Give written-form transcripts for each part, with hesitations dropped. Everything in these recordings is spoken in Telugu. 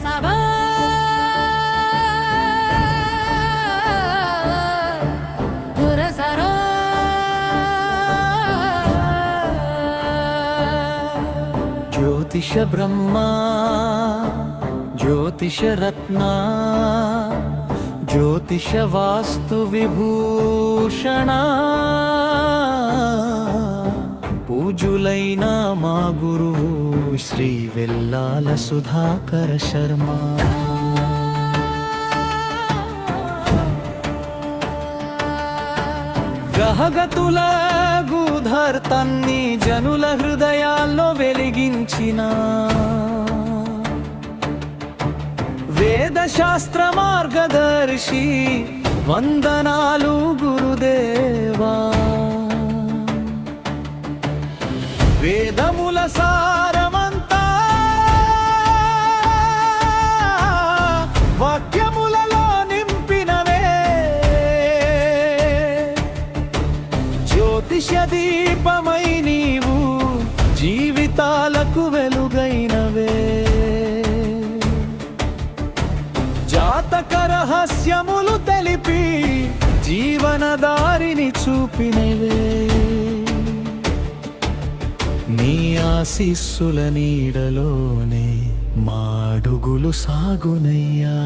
సభా పురసరో జ్యోతిష బ్రహ్మా జ్యోతిష రత్న జ్యోతిష వాస్తు విభూషణ పూజులైన మా గురువు శ్రీ వెల్లాల సుధాకర శర్మ. గ్రహగతుల గూధర్తన్ని జనుల హృదయాల్లో వెలిగించిన వేద శాస్త్ర మార్గదర్శి వందనాలు గురుదేవా. వేదముల సారమంతా వాక్యములలో నింపినవే, జ్యోతిష దీపమై నీవు జీవితాలకు వెలుగైనవే, జాతక రహస్యములు తెలిపి జీవనదారిని చూపినవే. నీ ఆశీస్సుల నీడలోనే మాడుగులు సాగునయ్యా.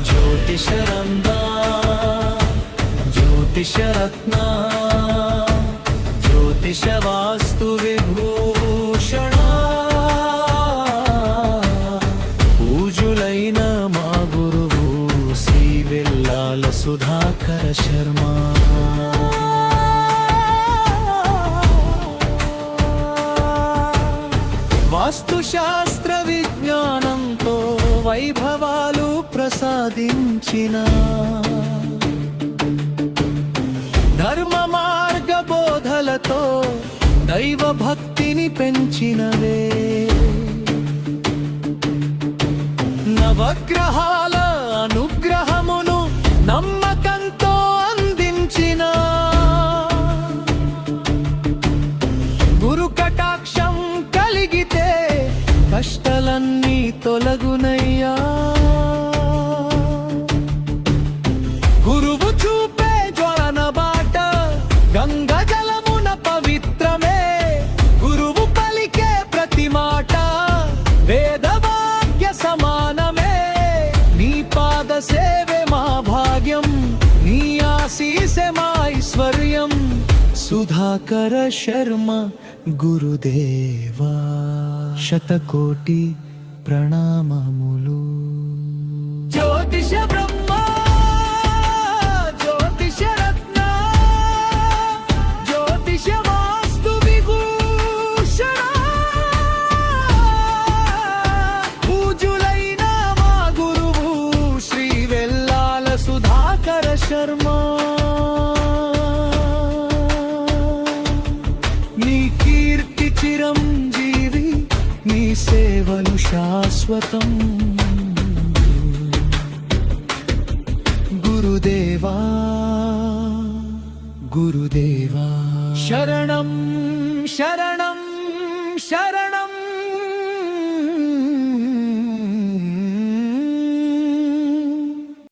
జ్యోతిషరంగా జ్యోతిషరత్న జ్యోతిష వాస్తు విభూషణ పూజులైన మా గురువు శ్రీ వెల్లాల సుధాకర శర్మ. వాస్తుశాస్త్ర విజ్ఞానంతో వైభవాలు ప్రసాదించిన ధర్మ మార్గ బోధలతో దైవ భక్తిని పెంచినవే, నవగ్రహాల అనుగ్రహమును నమ్మకంతో అందించిన గురు కటాక్షం కలిగితే కష్టాలన్నీ తొలగునయ్యా. గురువు చూపే జ్వలన బాట గంగ జలమున పవిత్రమే, గురువు పలికే ప్రతి మాట వేదవాక్య సమానమే. నీ పాద సేవే మా భాగ్యం, నీ ఆశీసే మా ఐశ్వర్యం. సుధాకర శర్మ గురుదేవా శతకోటి ప్రణామములు. జ్యోతిష బ్రహ్మ జ్యోతిష రత్న జ్యోతిష వాస్తు విభూషణ పూజులైన మా గురువు శ్రీ వెల్లాల సుధాకర శర్మ. నీ కీర్తి చిరంజీవి, నీ సేవలు శాశ్వతం. గురుదేవా గురుదేవా శరణం శరణం శరణం.